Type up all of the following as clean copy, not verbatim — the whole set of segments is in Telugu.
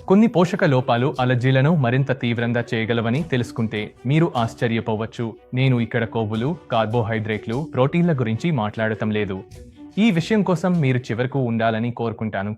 కొన్ని పోషక లోపాలు అలర్జీలను మరింత తీవ్రంగా చేయగలవని తెలుసుకుంటే మీరు ఆశ్చర్యపోవచ్చు. నేను ఇక్కడ కొవ్వులు, కార్బోహైడ్రేట్లు, ప్రోటీన్ల గురించి మాట్లాడటం లేదు. ఈ విషయం కోసం మీరు చివరకు ఉండాలని కోరుకుంటాను.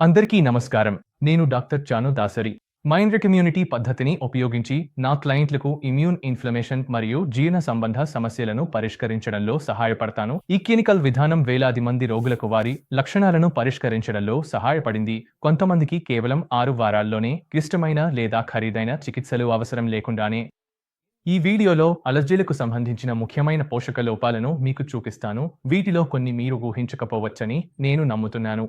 అందరికీ నమస్కారం. నేను doctor Chanu Dasari. Mind community పద్ధతిని ఉపయోగించి నా క్లయింట్లకు ఇమ్యూన్ ఇన్ఫ్లమేషన్ మరియు జీర్ణ సంబంధ సమస్యలను పరిష్కరించడంలో సహాయపడతాను. ఈ క్లినికల్ విధానం వేలాది మంది రోగులకు వారి లక్షణాలను పరిష్కరించడంలో సహాయపడింది. కొంతమందికి కేవలం 6 వారాల్లోనే క్లిష్టమైన లేదా ఖరీదైన చికిత్సలు అవసరం లేకుండానే. ఈ వీడియోలో అలర్జీలకు సంబంధించిన ముఖ్యమైన పోషక లోపాలను మీకు చూపిస్తాను. వీటిలో కొన్ని మీరు ఊహించకపోవచ్చని నేను నమ్ముతున్నాను.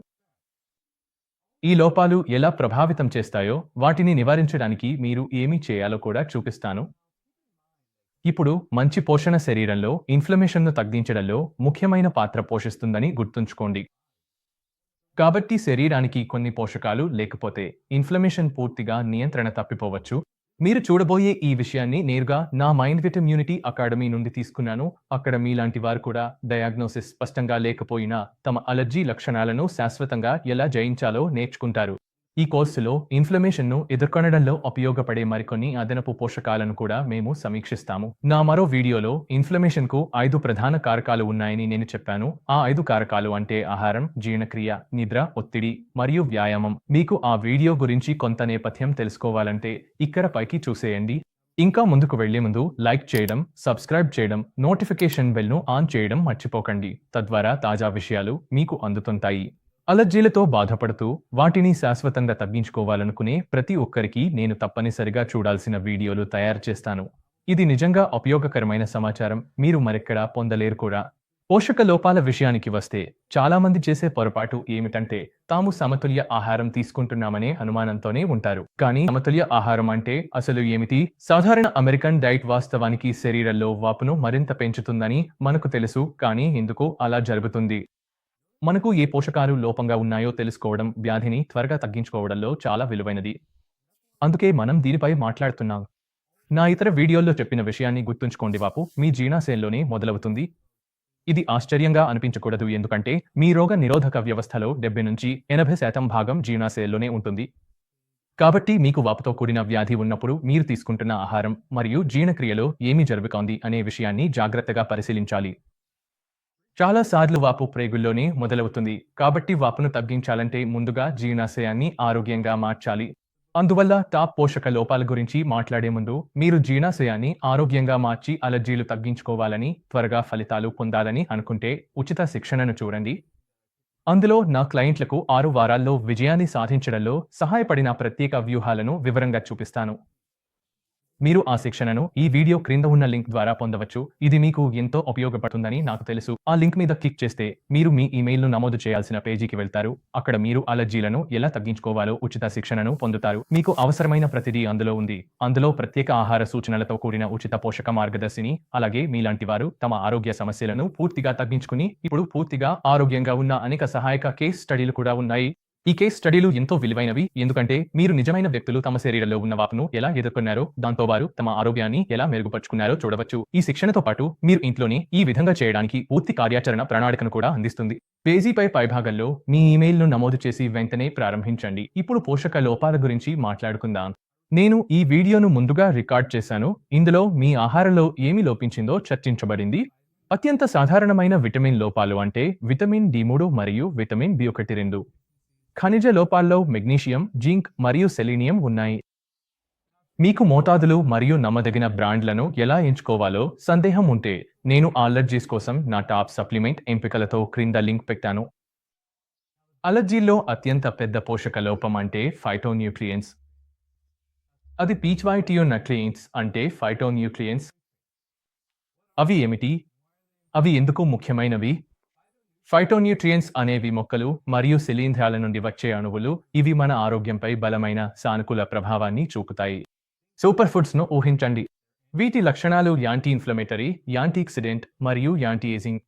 ఈ లోపాలు ఎలా ప్రభావితం చేస్తాయో, వాటిని నివారించడానికి మీరు ఏమి చేయాలో కూడా చూపిస్తాను. ఇప్పుడు మంచి పోషణ శరీరంలో ఇన్ఫ్లమేషన్ను తగ్గించడంలో ముఖ్యమైన పాత్ర పోషిస్తుందని గుర్తుంచుకోండి. కాబట్టి శరీరానికి కొన్ని పోషకాలు లేకపోతే ఇన్ఫ్లమేషన్ పూర్తిగా నియంత్రణ తప్పిపోవచ్చు. మీరు చూడబోయే ఈ విషయాన్ని నేరుగా నా మైండ్ కమ్యూనిటీ అకాడమీ నుండి తీసుకున్నాను. అక్కడ మీలాంటి వారు కూడా డయాగ్నోసిస్ స్పష్టంగా లేకపోయినా తమ అలర్జీ లక్షణాలను శాశ్వతంగా ఎలా జయించాలో నేర్చుకుంటారు. ఈ కోర్సులో ఇన్ఫ్లమేషన్ను ఎదుర్కొనడంలో ఉపయోగపడే మరికొన్ని అదనపు పోషకాలను కూడా మేము సమీక్షిస్తాము. నా మరో వీడియోలో ఇన్ఫ్లమేషన్కు 5 ప్రధాన కారకాలు ఉన్నాయని నేను చెప్పాను. ఆ 5 కారకాలు అంటే ఆహారం, జీర్ణక్రియ, నిద్ర, ఒత్తిడి మరియు వ్యాయామం. మీకు ఆ వీడియో గురించి కొంత నేపథ్యం తెలుసుకోవాలంటే ఇక్కడ పైకి చూసేయండి. ఇంకా ముందుకు వెళ్లే ముందు లైక్ చేయడం, సబ్స్క్రైబ్ చేయడం, నోటిఫికేషన్ బెల్ను ఆన్ చేయడం మర్చిపోకండి. తద్వారా తాజా విషయాలు మీకు అందుతుంటాయి. అలర్జీలతో బాధపడుతూ వాటిని శాశ్వతంగా తగ్గించుకోవాలనుకునే ప్రతి ఒక్కరికి నేను తప్పనిసరిగా చూడాల్సిన వీడియోలు తయారు చేస్తాను. ఇది నిజంగా ఉపయోగకరమైన సమాచారం, మీరు మరెక్కడా పొందలేరు కూడా. పోషక లోపాల విషయానికి వస్తే చాలామంది చేసే పొరపాటు ఏమిటంటే తాము సమతుల్య ఆహారం తీసుకుంటున్నామనే అనుమానంతోనే ఉంటారు. కానీ సమతుల్య ఆహారం అంటే అసలు ఏమిటి? సాధారణ అమెరికన్ డైట్ వాస్తవానికి శరీరంలో వాపును మరింత పెంచుతుందని మనకు తెలుసు. కానీ ఎందుకు అలా జరుగుతుంది? మనకు ఏ పోషకాలు లోపంగా ఉన్నాయో తెలుసుకోవడం వ్యాధిని త్వరగా తగ్గించుకోవడంలో చాలా విలువైనది. అందుకే మనం దీనిపై మాట్లాడుతున్నాం. నా ఇతర వీడియోల్లో చెప్పిన విషయాన్ని గుర్తుంచుకోండి. వాపు మీ జీర్ణాశయంలోనే మొదలవుతుంది. ఇది ఆశ్చర్యంగా అనిపించకూడదు, ఎందుకంటే మీ రోగ నిరోధక వ్యవస్థలో 70 నుంచి 80% భాగం జీర్ణాశయంలోనే ఉంటుంది. కాబట్టి మీకు వాపుతో కూడిన వ్యాధి ఉన్నప్పుడు మీరు తీసుకుంటున్న ఆహారం మరియు జీర్ణక్రియలో ఏమి జరుగుతోంది అనే విషయాన్ని జాగ్రత్తగా పరిశీలించాలి. చాలా సార్లు వాపు ప్రేగుల్లోనే మొదలవుతుంది. కాబట్టి వాపును తగ్గించాలంటే ముందుగా జీర్ణాశయాన్ని ఆరోగ్యంగా మార్చాలి. అందువల్ల టాప్ పోషక లోపాల గురించి మాట్లాడే ముందు మీరు జీర్ణాశయాన్ని ఆరోగ్యంగా మార్చి అలర్జీలు తగ్గించుకోవాలని, త్వరగా ఫలితాలు పొందాలని అనుకుంటే ఉచిత శిక్షణను చూడండి. అందులో నా క్లయింట్లకు 6 వారాల్లో విజయాన్ని సాధించడంలో సహాయపడిన ప్రత్యేక వ్యూహాలను వివరంగా చూపిస్తాను. మీరు ఆ శిక్షణను ఈ వీడియో క్రింద ఉన్న లింక్ ద్వారా పొందవచ్చు. ఇది మీకు ఎంతో ఉపయోగపడుతుందని నాకు తెలుసు. ఆ లింక్ మీద క్లిక్ చేస్తే మీరు మీ ఇమెయిల్ను నమోదు చేయాల్సిన పేజీకి వెళ్తారు. అక్కడ మీరు అలర్జీలను ఎలా తగ్గించుకోవాలో ఉచిత శిక్షణను పొందుతారు. మీకు అవసరమైన ప్రతిదీ అందులో ఉంది. అందులో ప్రత్యేక ఆహార సూచనలతో కూడిన ఉచిత పోషక మార్గదర్శిని, అలాగే మీలాంటి వారు తమ ఆరోగ్య సమస్యలను పూర్తిగా తగ్గించుకుని ఇప్పుడు పూర్తిగా ఆరోగ్యంగా ఉన్న అనేక సహాయక కేస్ స్టడీలు కూడా ఉన్నాయి. ఈ కేస్ స్టడీలు ఎంతో విలువైనవి, ఎందుకంటే మీరు నిజమైన వ్యక్తులు తమ శరీరంలో ఉన్న వాపును ఎలా ఎదుర్కొన్నారో, దాంతో వారు తమ ఆరోగ్యాన్ని ఎలా మెరుగుపరుచుకున్నారో చూడవచ్చు. ఈ శిక్షణతో పాటు మీరు ఇంట్లోనే ఈ విధంగా చేయడానికి పూర్తి కార్యాచరణ ప్రణాళికను కూడా అందిస్తుంది. పేజీపై పైభాగంలో మీ ఇమెయిల్ను నమోదు చేసి వెంటనే ప్రారంభించండి. ఇప్పుడు పోషక లోపాల గురించి మాట్లాడుకుందాం. నేను ఈ వీడియోను ముందుగా రికార్డ్ చేశాను. ఇందులో మీ ఆహారంలో ఏమి లోపించిందో చర్చించబడింది. అత్యంత సాధారణమైన విటమిన్ లోపాలు అంటే విటమిన్ D3 మరియు విటమిన్ B12. ఖనిజ లోపాల్లో మెగ్నీషియం, జింక్ మరియు సెలీనియం ఉన్నాయి. మీకు మోతాదులు మరియు నమ్మదగిన బ్రాండ్లను ఎలా ఎంచుకోవాలో సందేహం ఉంటే నేను అలర్జీస్ కోసం నా టాప్ సప్లిమెంట్ ఎంపికలతో క్రింద లింక్ పెట్టాను. అలర్జీల్లో అత్యంత పెద్ద పోషక లోపం అంటే ఫైటోన్యూట్రియంట్స్. అది పీచ్వైటియోనట్రియంట్స్ అంటే ఫైటోన్యూట్రియంట్స్. అవి ఏమిటి? అవి ఎందుకు ముఖ్యమైనవి? ఫైటోన్యూట్రియంట్స్ అనేవి మొక్కలు మరియు శిలీంధ్రాల నుండి వచ్చే అణువులు. ఇవి మన ఆరోగ్యంపై బలమైన సానుకూల ప్రభావాన్ని చూపుతాయి. సూపర్ ఫుడ్స్ను ఊహించండి. వీటి లక్షణాలు యాంటీ ఇన్ఫ్లమేటరీ, యాంటీఆక్సిడెంట్ మరియు యాంటీ ఏజింగ్.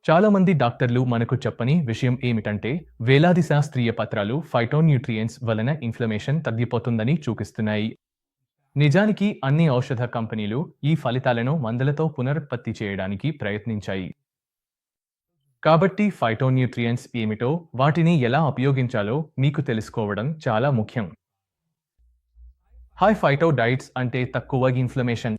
చాలామంది డాక్టర్లు మనకు చెప్పని విషయం ఏమిటంటే వేలాది శాస్త్రీయ పత్రాలు ఫైటోన్యూట్రియంట్స్ వలన ఇన్ఫ్లమేషన్ తగ్గిపోతుందని చూపిస్తున్నాయి. నిజానికి అన్ని ఔషధ కంపెనీలు ఈ ఫలితాలను మందులతో పునరుత్పత్తి చేయడానికి ప్రయత్నించాయి. కాబట్టి ఫైటోన్యూట్రియంట్స్ ఏమిటో, వాటిని ఎలా ఉపయోగించాలో మీకు తెలుసుకోవడం చాలా ముఖ్యం. హై ఫైటో డైట్స్ అంటే తక్కువ ఇన్ఫ్లమేషన్.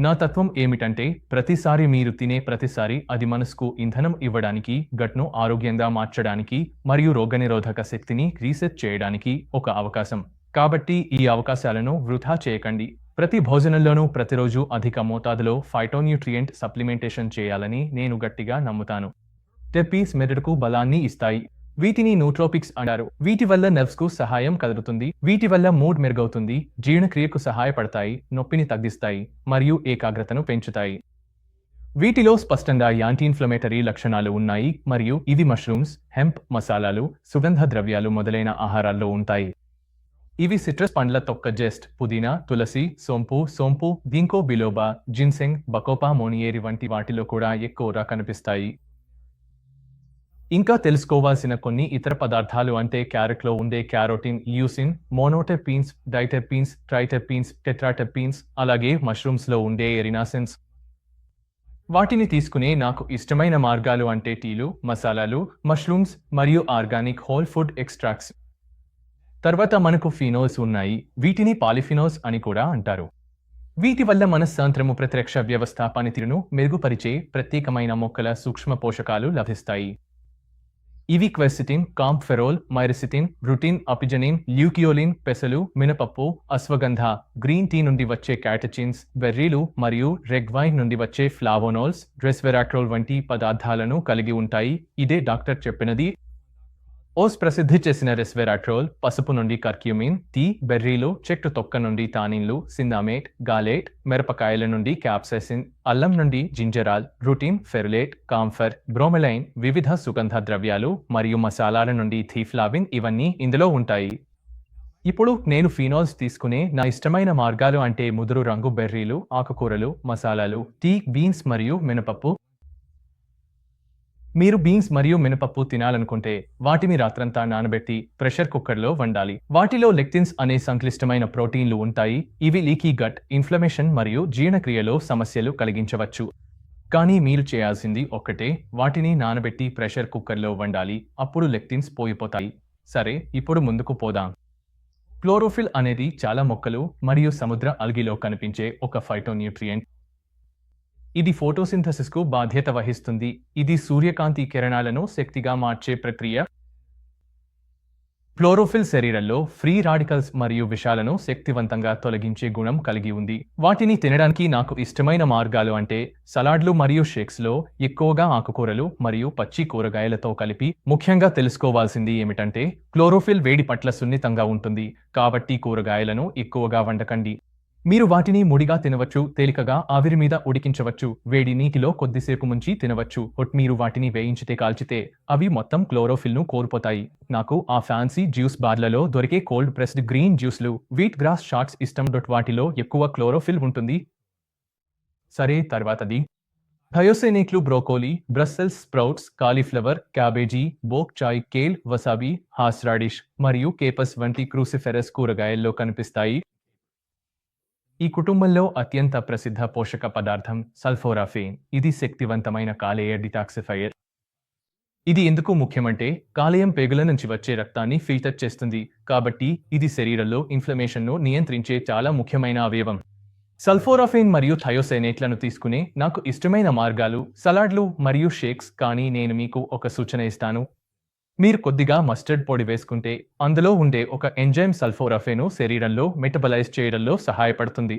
నా తత్వం ఏమిటంటే ప్రతిసారి మీరు తినే ప్రతిసారి అది మనసుకు ఇంధనం ఇవ్వడానికి, గట్ను ఆరోగ్యంగా మార్చడానికి మరియు రోగనిరోధక శక్తిని రీసెట్ చేయడానికి ఒక అవకాశం. కాబట్టి ఈ అవకాశాలను వృధా చేయకండి. ప్రతి భోజనంలోనూ ప్రతిరోజు అధిక మోతాదులో ఫైటోన్యూట్రియంట్ సప్లిమెంటేషన్ చేయాలని నేను గట్టిగా నమ్ముతాను. టెప్పీస్ మెదడుకు బలాన్ని ఇస్తాయి. వీటిని నూట్రోపిక్స్ అంటారు. వీటి వల్ల నర్వ్స్కు సహాయం కలుగుతుంది. వీటి వల్ల మూడ్ మెరుగవుతుంది, జీర్ణక్రియకు సహాయపడతాయి, నొప్పిని తగ్గిస్తాయి మరియు ఏకాగ్రతను పెంచుతాయి. వీటిలో స్పష్టంగా యాంటీ ఇన్ఫ్లమేటరీ లక్షణాలు ఉన్నాయి మరియు ఇవి మష్రూమ్స్, హెంప్, మసాలాలు, సుగంధ ద్రవ్యాలు మొదలైన ఆహారాల్లో ఉంటాయి. ఇవి సిట్రస్ పండ్ల తొక్క జెస్ట్, పుదీనా, తులసి, సోంపు, గింకో బిలోబా, జిన్సెంగ్, బకోపా మోనియేరి వంటి వాటిలో కూడా ఎక్కువగా కనిపిస్తాయి. ఇంకా తెలుసుకోవాల్సిన కొన్ని ఇతర పదార్థాలు అంటే క్యారెట్లో ఉండే క్యారోటిన్, ల్యూసిన్, మోనోటెర్పీన్స్, డైటెర్పీన్స్, ట్రైటెర్పీన్స్, టెట్రాటెర్పీన్స్, అలాగే మష్రూమ్స్లో ఉండే ఎరినాసిన్స్. వాటిని తీసుకునే నాకు ఇష్టమైన మార్గాలు అంటే టీలు, మసాలాలు, మష్రూమ్స్ మరియు ఆర్గానిక్ హోల్ ఫుడ్ ఎక్స్ట్రాక్ట్స్. తర్వాత మనకు ఫినోల్స్ ఉన్నాయి. వీటిని పాలిఫినోల్స్ అని కూడా అంటారు. వీటి వల్ల మనస్సాంత్రము ప్రత్యక్ష వ్యవస్థ పనితీరును మెరుగుపరిచే ప్రత్యేకమైన మొక్కల సూక్ష్మ పోషకాలు లభిస్తాయి. ఇవి క్వెర్సిటిన్, కాంఫెరోల్, మైరిసిటిన్, రుటిన్, అపిజనిన్, ల్యూకియోలిన్, పెసలు, మినపప్పు, అశ్వగంధ, గ్రీన్ టీ నుండి వచ్చే క్యాటచిన్స్, బెర్రీలు మరియు రెడ్ వైన్ నుండి వచ్చే ఫ్లావోనోల్స్, రెస్వెరాట్రోల్ వంటి పదార్థాలను కలిగి ఉంటాయి. ఇదే డాక్టర్ చెప్పినది. ఓస్ ప్రసిద్ధి చేసిన రెస్వెరాట్రోల్, పసుపు నుండి కర్క్యూమిన్, టీ, బెర్రీలు, చెట్టు తొక్క నుండి టానిన్లు, సిన్నామేట్, గాలేట్, మిరపకాయల నుండి క్యాప్సైసిన్, అల్లం నుండి జింజరాల్, రుటిన్, ఫెరులేట్, కాంఫర్, బ్రోమెలైన్, వివిధ సుగంధ ద్రవ్యాలు మరియు మసాలాల నుండి థీఫ్లావిన్ ఇవన్నీ ఇందులో ఉంటాయి. ఇప్పుడు నేను ఫినోల్స్ తీసుకునే నా ఇష్టమైన మార్గాలు అంటే ముదురు రంగు బెర్రీలు, ఆకుకూరలు, మసాలాలు, టీ, బీన్స్ మరియు మినపప్పు. మీరు బీన్స్ మరియు మినపప్పు తినాలనుకుంటే వాటిని రాత్రంతా నానబెట్టి ప్రెషర్ కుక్కర్లో వండాలి. వాటిలో లెక్టిన్స్ అనే సంక్లిష్టమైన ప్రోటీన్లు ఉంటాయి. ఇవి లీకీ గట్, ఇన్ఫ్లమేషన్ మరియు జీర్ణక్రియలో సమస్యలు కలిగించవచ్చు. కానీ మీరు చేయాల్సింది ఒక్కటే, వాటిని నానబెట్టి ప్రెషర్ కుక్కర్లో వండాలి. అప్పుడు లెక్టిన్స్ పోయిపోతాయి. సరే, ఇప్పుడు ముందుకు పోదాం. క్లోరోఫిల్ అనేది చాలా మొక్కలు మరియు సముద్ర అల్గిలో కనిపించే ఒక ఫైటోన్యూట్రియంట్. ఇది ఫోటోసింథసిస్కు బాధ్యత వహిస్తుంది. ఇది సూర్యకాంతి కిరణాలను శక్తిగా మార్చే ప్రక్రియ. క్లోరోఫిల్ శరీరంలో ఫ్రీ రాడికల్స్ మరియు విషాలను శక్తివంతంగా తొలగించే గుణం కలిగి ఉంది. వాటిని తినడానికి నాకు ఇష్టమైన మార్గాలు అంటే సలాడ్లు మరియు షేక్స్లో ఎక్కువగా ఆకుకూరలు మరియు పచ్చి కూరగాయలతో కలిపి. ముఖ్యంగా తెలుసుకోవాల్సింది ఏమిటంటే క్లోరోఫిల్ వేడి పట్ల సున్నితంగా ఉంటుంది, కాబట్టి కూరగాయలను ఎక్కువగా వండకండి. మీరు వాటిని ముడిగా తినవచ్చు, తేలికగా ఆవిరి మీద ఉడికించవచ్చు, వేడి నీటిలో కొద్దిసేపు ముంచి తినవచ్చు. మీరు వాటిని వేయించితే కాల్చితే అవి మొత్తం క్లోరోఫిల్ను కోల్పోతాయి. నాకు ఆ ఫ్యాన్సీ జ్యూస్ బార్లలో దొరికే కోల్డ్ ప్రెస్డ్ గ్రీన్ జ్యూస్లు, వీట్ గ్రాస్ షాట్స్ ఇష్టం. వాటిలో ఎక్కువ క్లోరోఫిల్ ఉంటుంది. సరే, తర్వాతది థయోసైనేట్లు, broccoli, brussels sprouts, cauliflower, cabbage, bok choy, kale, wasabi, horseradish మరియు కేపస్ వంటి క్రూసిఫెరస్ కూరగాయల్లో కనిపిస్తాయి. ఈ కుటుంబంలో అత్యంత ప్రసిద్ధ పోషక పదార్థం సల్ఫోరాఫేన్. ఇది శక్తివంతమైన కాలేయ డిటాక్సిఫైయర్. ఇది ఎందుకు ముఖ్యమంటే కాలేయం పేగుల నుంచి వచ్చే రక్తాన్ని ఫిల్టర్ చేస్తుంది, కాబట్టి ఇది శరీరంలో ఇన్ఫ్లమేషన్ను నియంత్రించే చాలా ముఖ్యమైన అవయవం. సల్ఫోరాఫేన్ మరియు థయోసైనేట్లను తీసుకునే నాకు ఇష్టమైన మార్గాలు సలాడ్లు మరియు షేక్స్. కానీ నేను మీకు ఒక సూచన ఇస్తాను. మీరు కొద్దిగా మస్టర్డ్ పొడి వేసుకుంటే అందులో ఉండే ఒక ఎంజైమ్ సల్ఫోరాఫేను శరీరంలో మెటబలైజ్ చేయడంలో సహాయపడుతుంది.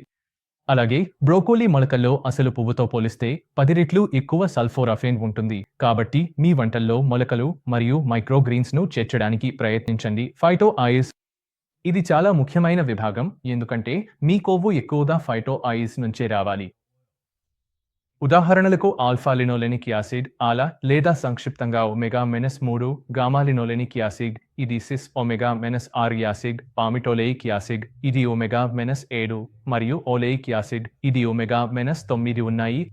అలాగే బ్రోకోలీ మొలకల్లో అసలు పువ్వుతో పోలిస్తే 10 రెట్లు ఎక్కువ సల్ఫోరాఫేన్ ఉంటుంది. కాబట్టి మీ వంటల్లో మొలకలు మరియు మైక్రోగ్రీన్స్ను చేర్చడానికి ప్రయత్నించండి. Phyto oils. ఇది చాలా ముఖ్యమైన విభాగం, ఎందుకంటే మీ కొవ్వు ఎక్కువగా ఫైటో ఆయిల్స్ నుంచే రావాలి. ఉదాహరణలకు ఆల్ఫా లినోలెనిక్ యాసిడ్, ఆలా లేదా సంక్షిప్తంగా ఒమేగా-3, గామా లినోలెనిక్ యాసిడ్, ఇది సిస్ ఒమేగా-6 యాసిడ్, పామిటోలేయిక్ యాసిడ్, ఇది ఒమేగా-7, మరియు ఓలేయిక్ యాసిడ్, ఇది ఒమేగా-9 ఉన్నాయి.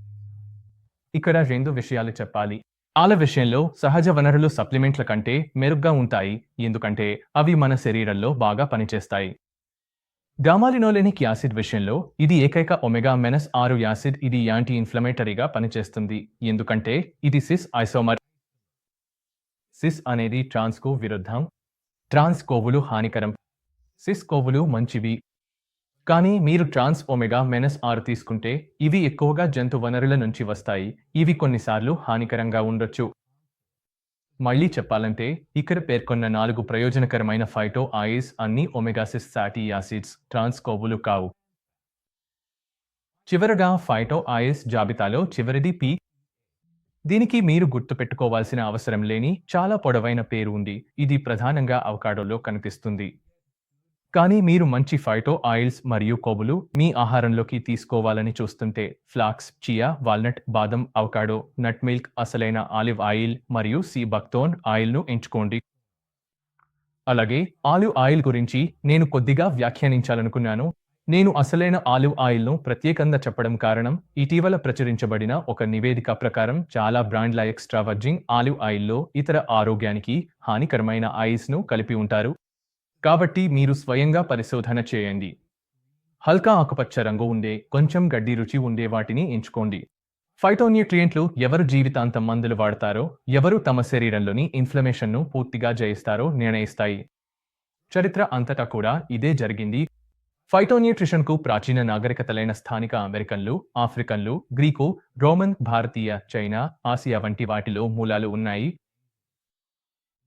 ఇక్కడ 2 విషయాలు చెప్పాలి. ఆల విషయంలో సహజ వనరులు సప్లిమెంట్ల కంటే మెరుగ్గా ఉంటాయి, ఎందుకంటే అవి మన శరీరంలో బాగా పనిచేస్తాయి. గామాలినోలెనిక్ యాసిడ్ విషయంలో ఇది ఏకైక ఒమేగా-6 యాసిడ్. ఇది యాంటీ ఇన్ఫ్లమేటరీగా పనిచేస్తుంది, ఎందుకంటే ఇది సిస్ ఐసోమర్. సిస్ అనేది ట్రాన్స్కు విరుద్ధం. ట్రాన్స్ కొవ్వులు హానికరం. సిస్ కొవ్వులు మంచివి. కానీ మీరు ట్రాన్స్ ఒమేగా -6 తీసుకుంటే ఇవి ఎక్కువగా జంతు వనరుల నుంచి వస్తాయి. ఇవి కొన్నిసార్లు హానికరంగా ఉండొచ్చు. మళ్ళీ చెప్పాలంటే ఇక్కడ పేర్కొన్న 4 ప్రయోజనకరమైన ఫైటో ఆయిల్స్ అన్ని ఒమేగా-6 ఫ్యాటీ యాసిడ్స్, ట్రాన్స్ కొవ్వులు కావు. చివరగా ఫైటో ఆయిల్స్ జాబితాలో చివరిది పి. దీనికి మీరు గుర్తుపెట్టుకోవాల్సిన అవసరం లేని చాలా పొడవైన పేరు ఉంది. ఇది ప్రధానంగా అవకాడోలో కనిపిస్తుంది. కానీ మీరు మంచి ఫైటో ఆయిల్స్ మరియు కొవ్వులు మీ ఆహారంలోకి తీసుకోవాలని చూస్తుంటే ఫ్లాక్స్, చియా, వాల్నట్, బాదం, అవకాడో, నట్ మిల్క్, అసలైన ఆలివ్ ఆయిల్ మరియు సీ బక్తోన్ ఆయిల్ను ఎంచుకోండి. అలాగే ఆలివ్ ఆయిల్ గురించి నేను కొద్దిగా వ్యాఖ్యానించాలనుకున్నాను. నేను అసలైన ఆలివ్ ఆయిల్ను ప్రత్యేకంగా చెప్పడం కారణం ఇటీవల ప్రచురించబడిన ఒక నివేదిక ప్రకారం చాలా బ్రాండ్ల ఎక్స్ట్రా వర్జిన్ ఆలివ్ ఆయిల్లో ఇతర ఆరోగ్యానికి హానికరమైన ఆయిల్స్ను కలిపి ఉంటారు. కాబట్టి మీరు స్వయంగా పరిశోధన చేయండి. హల్కా ఆకుపచ్చ రంగు ఉండే, కొంచెం గడ్డి రుచి ఉండే వాటిని ఎంచుకోండి. ఫైటోన్యూట్రియంట్లు ఎవరు జీవితాంతం మందులు వాడతారో, ఎవరు తమ శరీరంలోని ఇన్ఫ్లమేషన్ను పూర్తిగా జయిస్తారో నిర్ణయిస్తాయి. చరిత్ర అంతటా కూడా ఇదే జరిగింది. ఫైటోన్యూట్రిషన్కు ప్రాచీన నాగరికతలైన స్థానిక అమెరికన్లు, ఆఫ్రికన్లు, గ్రీకు, రోమన్, భారతీయ, చైనా, ఆసియా వంటి వాటిలో మూలాలు ఉన్నాయి.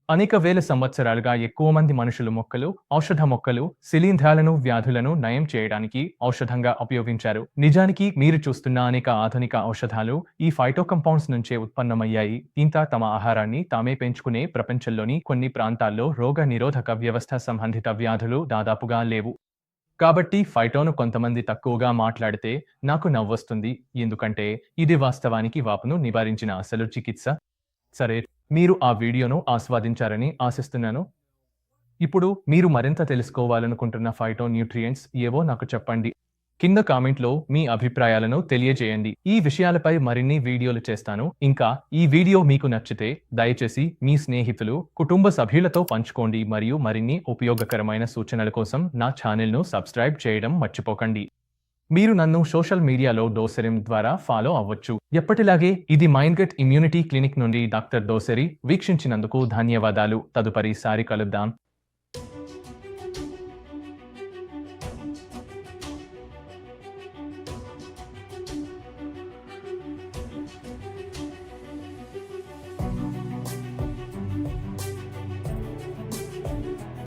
అనేక వేల సంవత్సరాలుగా ఎక్కువ మంది మనుషులు మొక్కలు, ఔషధ మొక్కలు, శిలీంధ్రాలను, వ్యాధులను నయం చేయడానికి ఔషధంగా ఉపయోగించారు. నిజానికి మీరు చూస్తున్న అనేక ఆధునిక ఔషధాలు ఈ ఫైటో కంపౌండ్స్ నుంచే ఉత్పన్నమయ్యాయి. దీంతో తమ ఆహారాన్ని తామే పెంచుకునే ప్రపంచంలోని కొన్ని ప్రాంతాల్లో రోగ నిరోధక వ్యవస్థ సంబంధిత వ్యాధులు దాదాపుగా లేవు. కాబట్టి ఫైటోను కొంతమంది తక్కువగా మాట్లాడితే నాకు నవ్వొస్తుంది, ఎందుకంటే ఇది వాస్తవానికి వాపును నివారించిన అసలు చికిత్స. సరే, మీరు ఆ వీడియోను ఆస్వాదించారని ఆశిస్తున్నాను. ఇప్పుడు మీరు మరింత తెలుసుకోవాలనుకుంటున్న ఫైటో న్యూట్రియంట్స్ ఏవో నాకు చెప్పండి. కింద కామెంట్లో మీ అభిప్రాయాలను తెలియజేయండి. ఈ విషయాలపై మరిన్ని వీడియోలు చేస్తాను. ఇంకా ఈ వీడియో మీకు నచ్చితే దయచేసి మీ స్నేహితులు, కుటుంబ సభ్యులతో పంచుకోండి మరియు మరిన్ని ఉపయోగకరమైన సూచనల కోసం నా ఛానల్ను సబ్స్క్రైబ్ చేయడం మర్చిపోకండి. మీరు నన్ను సోషల్ మీడియాలో దోసెరిమ్ ద్వారా ఫాలో అవ్వచ్చు. ఎప్పటిలాగే ఇది మైండ్గట్ ఇమ్యూనిటీ క్లినిక్ నుండి డాక్టర్ దోసెరి. వీక్షించినందుకు ధన్యవాదాలు. తదుపరిసారి కలుద్దాం.